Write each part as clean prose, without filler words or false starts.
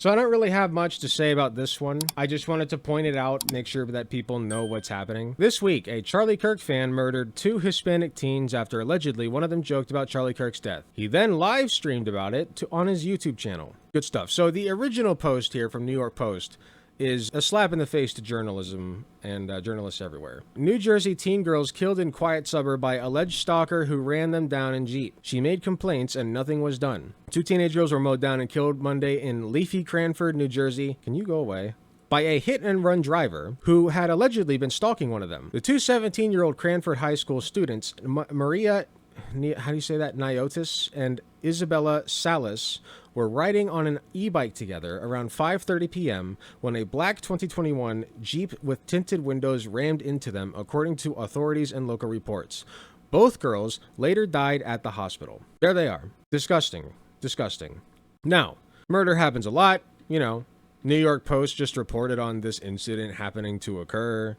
So I don't really have much to say about this one. I just wanted to point it out, make sure that people know what's happening. This week, a Charlie Kirk fan murdered 2 Hispanic teens after allegedly one of them joked about Charlie Kirk's death. He then live streamed about it on his YouTube channel. Good stuff. So the original post here from New York Post is a slap in the face to journalism and journalists everywhere. New Jersey teen girls killed in quiet suburb by alleged stalker who ran them down in Jeep. She made complaints and nothing was done. 2 teenage girls were mowed down and killed Monday in leafy Cranford, New Jersey. Can you go away? By a hit-and-run driver who had allegedly been stalking one of them. The 2 17-year-old Cranford High School students, Maria, how do you say that, Niotis, and Isabella Salas, were riding on an e-bike together around 5:30 p.m. when a black 2021 Jeep with tinted windows rammed into them, according to authorities and local reports. Both girls later died at the hospital. There they are. Disgusting. Disgusting. Now, murder happens a lot, you know. New York Post just reported on this incident happening to occur.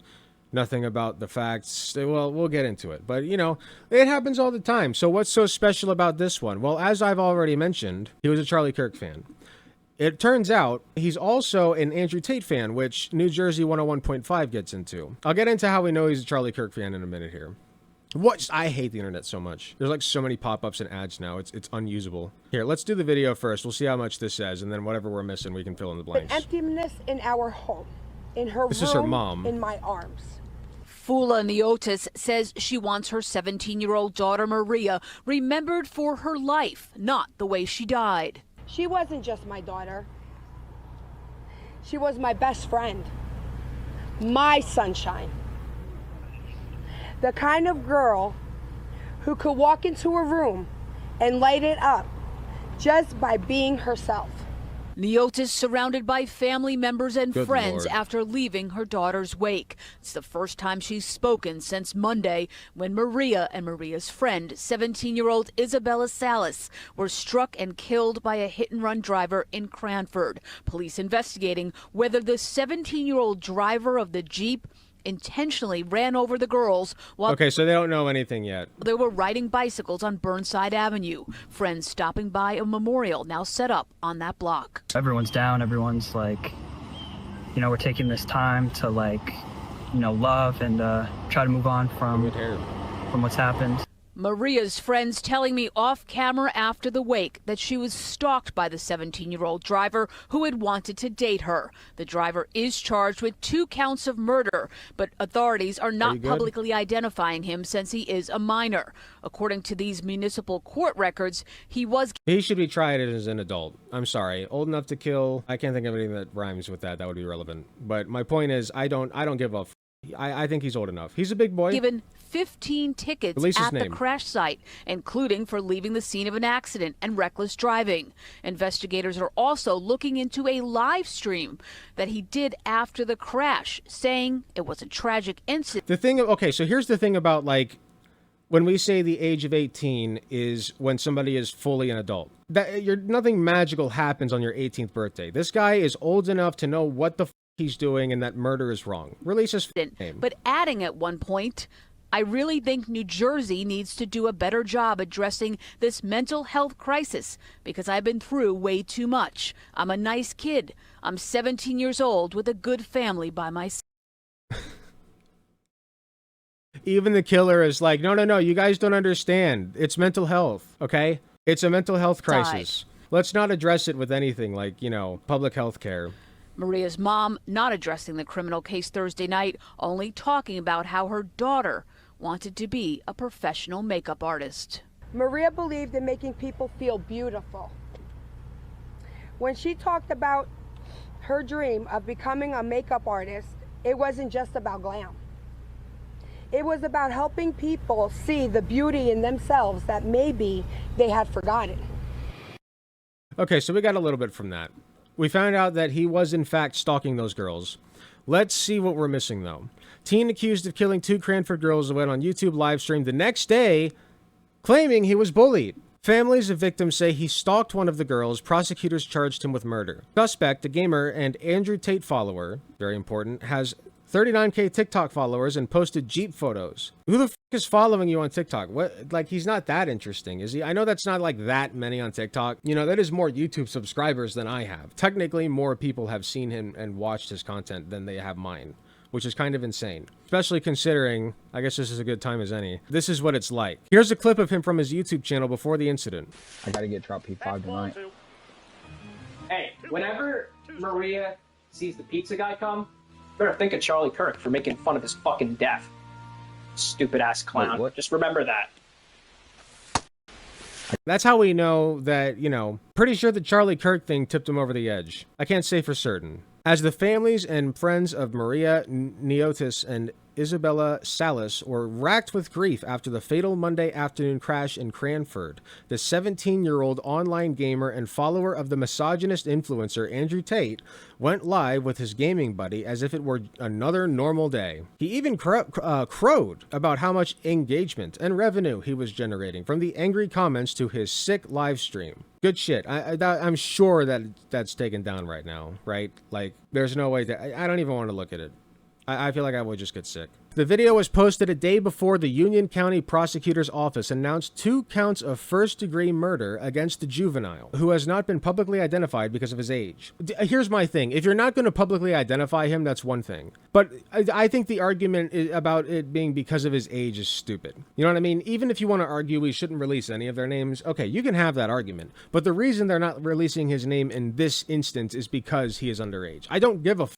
Nothing about the facts. Well, we'll get into it. But, you know, it happens all the time. So what's so special about this one? Well, as I've already mentioned, he was a Charlie Kirk fan. It turns out he's also an Andrew Tate fan, which New Jersey 101.5 gets into. I'll get into how we know he's a Charlie Kirk fan in a minute here. I hate the internet so much. There's like so many pop-ups and ads now. It's unusable. Here, let's do the video first. We'll see how much this says, and then whatever we're missing, we can fill in the blanks. The emptiness in our home, in her This room, is her mom. in my arms. Fula Niotis says she wants her 17-year-old daughter Maria remembered for her life, not the way she died. She wasn't just my daughter. She was my best friend, my sunshine. The kind of girl who could walk into a room and light it up just by being herself. Niotis surrounded by family members and Good friends Lord. after leaving her daughter's wake. It's the first time she's spoken since Monday when Maria and Maria's friend, 17-year-old Isabella Salas, were struck and killed by a hit-and-run driver in Cranford. Police investigating whether the 17-year-old driver of the Jeep intentionally ran over the girls while Okay, so they don't know anything yet. they were riding bicycles on Burnside Avenue. Friends stopping by a memorial now set up on that block. Everyone's down. Everyone's like, you know, we're taking this time to like, you know, love and try to move on from what's happened. Maria's friends telling me off camera after the wake that she was stalked by the 17-year-old driver who had wanted to date her. The driver is charged with 2 counts of murder, but authorities are not publicly identifying him since he is a minor. According to these municipal court records, he should be tried as an adult. I'm sorry. Old enough to kill. I can't think of anything that rhymes with that. That would be relevant. But my point is, I don't give a I think he's old enough. He's a big boy. given 15 tickets at the crash site, including for leaving the scene of an accident and reckless driving. Investigators are also looking into a live stream that he did after the crash, saying it was a tragic incident. Okay, so here's the thing about, like, when we say the age of 18 is when somebody is fully an adult. Nothing magical happens on your 18th birthday. This guy is old enough to know what the he's doing and that murder is wrong. Release his name. But adding at one point, I really think New Jersey needs to do a better job addressing this mental health crisis because I've been through way too much. I'm a nice kid. I'm 17 years old with a good family by myself. Even the killer is like, no, you guys don't understand. It's mental health, okay? It's a mental health crisis. Let's not address it with anything like, you know, public health care. Maria's mom not addressing the criminal case Thursday night, only talking about how her daughter wanted to be a professional makeup artist. Maria believed in making people feel beautiful. When she talked about her dream of becoming a makeup artist, it wasn't just about glam. It was about helping people see the beauty in themselves that maybe they had forgotten. Okay, so we got a little bit from that. We found out that he was in fact stalking those girls. Let's see what we're missing though. Teen accused of killing 2 Cranford girls went on YouTube live stream the next day, claiming he was bullied. Families of victims say he stalked one of the girls. Prosecutors charged him with murder. Suspect, a gamer and Andrew Tate follower, very important, has 39K TikTok followers and posted Jeep photos. Who the fuck is following you on TikTok? What, like, he's not that interesting, is he? I know that's not like that many on TikTok. You know, that is more YouTube subscribers than I have. Technically, more people have seen him and watched his content than they have mine, which is kind of insane. Especially considering, I guess this is a good time as any. This is what it's like. Here's a clip of him from his YouTube channel before the incident. I gotta get drop P5 tonight. Hey, whenever Maria sees the pizza guy come, better think of Charlie Kirk for making fun of his fucking death. Stupid ass clown. Wait, what? Just remember that. That's how we know that, you know, pretty sure the Charlie Kirk thing tipped him over the edge. I can't say for certain. As the families and friends of Maria Neotis and Isabella Salas were racked with grief after the fatal Monday afternoon crash in Cranford, the 17-year-old online gamer and follower of the misogynist influencer Andrew Tate went live with his gaming buddy as if it were another normal day. He even crowed about how much engagement and revenue he was generating from the angry comments to his sick live stream. Good shit. I'm sure that that's taken down right now, right? Like, there's no way that... I don't even want to look at it. I feel like I would just get sick. The video was posted a day before the Union County Prosecutor's Office announced 2 counts of first-degree murder against the juvenile, who has not been publicly identified because of his age. Here's my thing. If you're not going to publicly identify him, that's one thing. But I think the argument about it being because of his age is stupid. You know what I mean? Even if you want to argue we shouldn't release any of their names, okay, you can have that argument. But the reason they're not releasing his name in this instance is because he is underage. I don't give a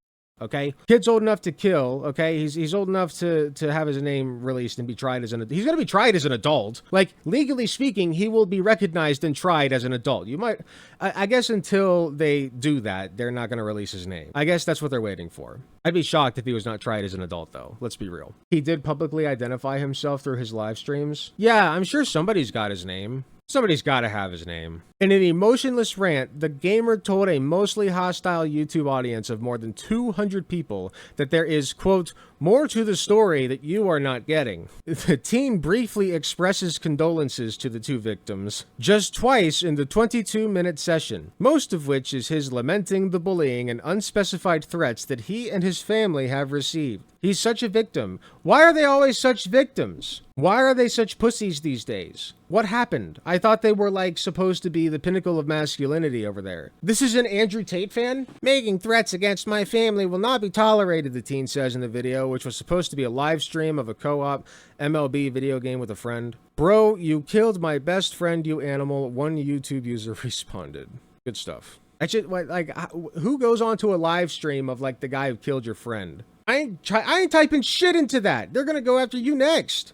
okay, kid's old enough to kill. Okay, he's old enough to have his name released and be tried as an. He's gonna be tried as an adult. Like, legally speaking, he will be recognized and tried as an adult. You might, I guess, until they do that, they're not gonna release his name. I guess that's what they're waiting for. I'd be shocked if he was not tried as an adult, though. Let's be real. He did publicly identify himself through his live streams. Yeah, I'm sure somebody's got his name. Somebody's got to have his name. In an emotionless rant, the gamer told a mostly hostile YouTube audience of more than 200 people that there is, quote, more to the story that you are not getting. The teen briefly expresses condolences to the 2 victims, just twice in the 22-minute session, most of which is his lamenting the bullying and unspecified threats that he and his family have received. He's such a victim. Why are they always such victims? Why are they such pussies these days? What happened? I thought they were, like, supposed to be the pinnacle of masculinity over there. This is an Andrew Tate fan? Making threats against my family will not be tolerated, the teen says in the video, which was supposed to be a live stream of a co-op MLB video game with a friend. Bro, you killed my best friend, you animal, one YouTube user responded. Good stuff. Actually, like, who goes on to a live stream of, like, the guy who killed your friend? I ain't typing shit into that. They're gonna go after you next.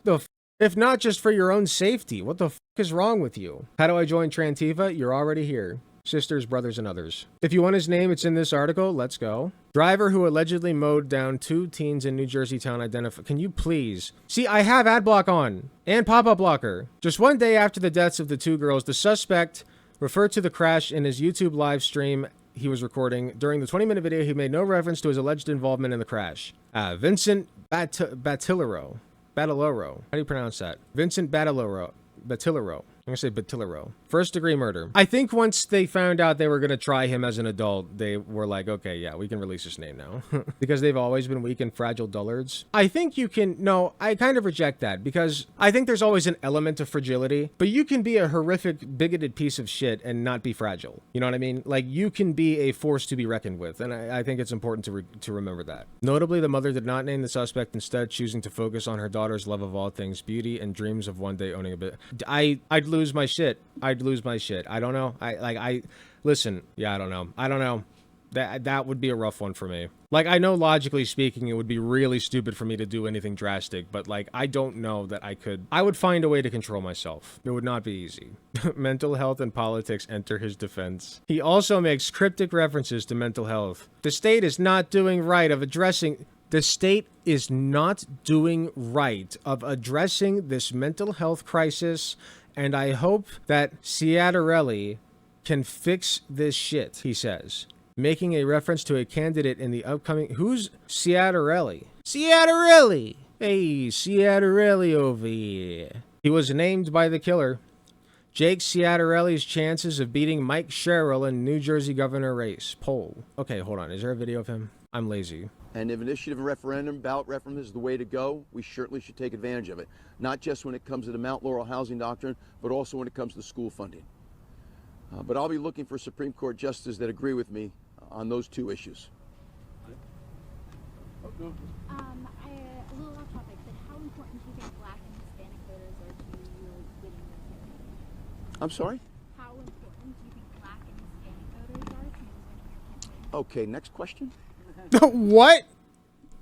If not just for your own safety. What the f is wrong with you? How do I join Trantiva? You're already here. Sisters, brothers, and others. If you want his name, it's in this article. Let's go. Driver who allegedly mowed down 2 teens in New Jersey town identified. Can you please? See, I have ad block on and pop-up blocker. Just one day after the deaths of the 2 girls, the suspect referred to the crash in his YouTube live stream he was recording. During the 20-minute video, he made no reference to his alleged involvement in the crash. Vincent Batillero. How do you pronounce that? Vincent Batillero. I'm gonna say Batillero. First-degree murder. I think once they found out they were gonna try him as an adult, they were like, okay, yeah, we can release his name now. Because they've always been weak and fragile dullards. I think you can... No, I kind of reject that, because I think there's always an element of fragility, but you can be a horrific, bigoted piece of shit and not be fragile. You know what I mean? Like, you can be a force to be reckoned with, and I think it's important to remember that. Notably, the mother did not name the suspect, instead choosing to focus on her daughter's love of all things beauty and dreams of one day owning a bit. I'd lose my shit. I'd lose my shit. I don't know. Listen. Yeah, I don't know. That would be a rough one for me. Like, I know logically speaking, it would be really stupid for me to do anything drastic, but like, I don't know that I could. I would find a way to control myself. It would not be easy. Mental health and politics enter his defense. He also makes cryptic references to mental health. The state is not doing right of addressing... The state is not doing right of addressing this mental health crisis, and I hope that Ciattarelli can fix this shit, he says, making a reference to a candidate in the upcoming... Who's Ciattarelli? Ciattarelli! Hey, Ciattarelli over here. He was named by the killer. Jake Ciattarelli's chances of beating Mike Sherrill in New Jersey governor race. Poll. Okay, hold on. Is there a video of him? I'm lazy. And if initiative and referendum, ballot referendum is the way to go, we certainly should take advantage of it. Not just when it comes to the Mount Laurel housing doctrine, but also when it comes to school funding. But I'll be looking for Supreme Court justices that agree with me on those two issues. A little off topic, but how important do you think Black and Hispanic voters are to you winning this campaign? I'm sorry? How important do you think Black and Hispanic voters are to you winning your campaign? Okay, next question. What?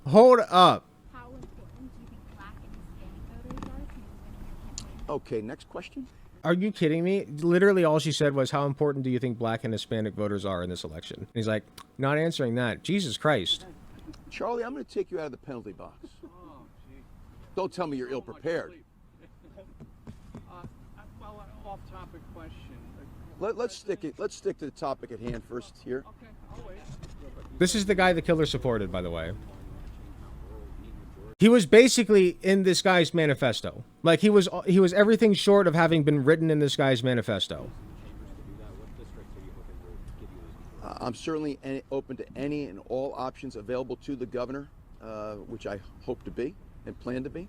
Hold up. How important do you think Black and Hispanic voters are to you winning your campaign? Okay, next question. Are you kidding me? Literally all she said was, how important do you think Black and Hispanic voters are in this election? And he's like, not answering that. Jesus Christ. Charlie, I'm going to take you out of the penalty box. Don't tell me you're ill-prepared. Well, off-topic question. Let's stick to the topic at hand first here. Okay, I'll wait. This is the guy the killer supported, by the way. He was basically in this guy's manifesto. Like, he was everything short of having been written in this guy's manifesto. I'm certainly open to any and all options available to the governor, which I hope to be and plan to be.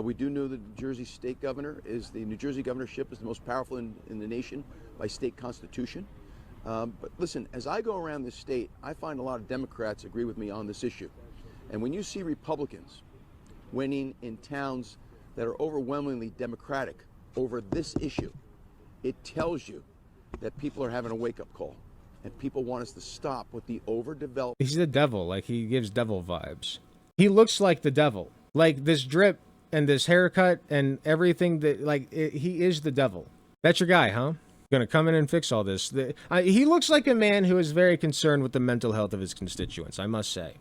We do know that the New Jersey state governor the New Jersey governorship is the most powerful in the nation by state constitution. But listen, as I go around this state, I find a lot of Democrats agree with me on this issue. And when you see Republicans winning in towns that are overwhelmingly Democratic over this issue, it tells you that people are having a wake-up call. And people want us to stop with the overdeveloped. He's the devil. Like, he gives devil vibes. He looks like the devil. Like, this drip and this haircut and everything that, like, he is the devil. That's your guy, huh? Gonna come in and fix all this. He looks like a man who is very concerned with the mental health of his constituents, I must say.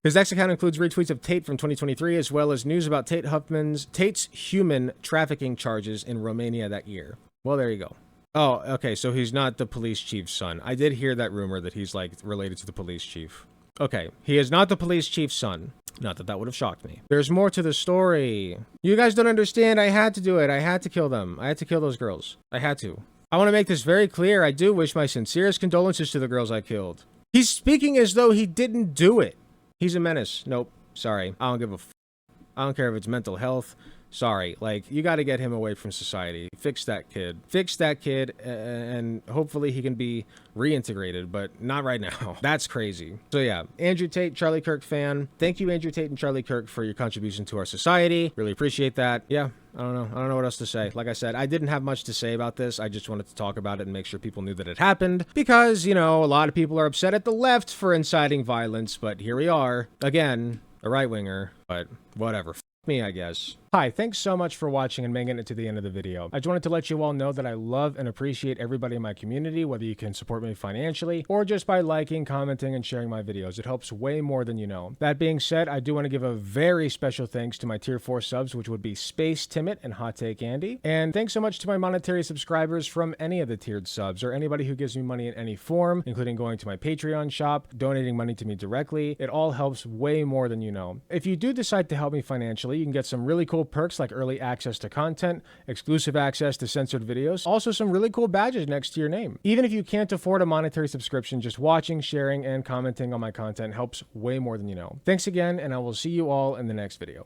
His next account includes retweets of Tate from 2023, as well as news about Tate's human trafficking charges in Romania that year. Well, there you go. Oh, okay, so he's not the police chief's son. I did hear that rumor that he's, like, related to the police chief. Okay, he is not the police chief's son. Not that that would have shocked me. There's more to the story. You guys don't understand. I had to do it. I had to kill them. I had to kill those girls. I had to. I want to make this very clear. I do wish my sincerest condolences to the girls I killed. He's speaking as though he didn't do it. He's a menace. Nope. Sorry. I don't give a f. I don't care if it's mental health. Sorry, like, you got to get him away from society. Fix that kid. Fix that kid, and hopefully he can be reintegrated, but not right now. That's crazy. So yeah, Andrew Tate, Charlie Kirk fan. Thank you, Andrew Tate and Charlie Kirk, for your contribution to our society. Really appreciate that. Yeah, I don't know what else to say. Like I said, I didn't have much to say about this. I just wanted to talk about it and make sure people knew that it happened, because, you know, a lot of people are upset at the left for inciting violence, but here we are. Again, a right-winger, but whatever. Me, I guess. Hi, thanks so much for watching and making it to the end of the video. I just wanted to let you all know that I love and appreciate everybody in my community, whether you can support me financially or just by liking, commenting, and sharing my videos. It helps way more than you know. That being said, I do want to give a very special thanks to my tier 4 subs, which would be Space Timid and Hot Take Andy. And thanks so much to my monetary subscribers from any of the tiered subs, or anybody who gives me money in any form, including going to my Patreon shop, donating money to me directly. It all helps way more than you know. If you do decide to help me financially, you can get some really cool perks like early access to content, exclusive access to censored videos, also some really cool badges next to your name. Even if you can't afford a monetary subscription, just watching, sharing, and commenting on my content helps way more than you know. Thanks again, and I will see you all in the next video.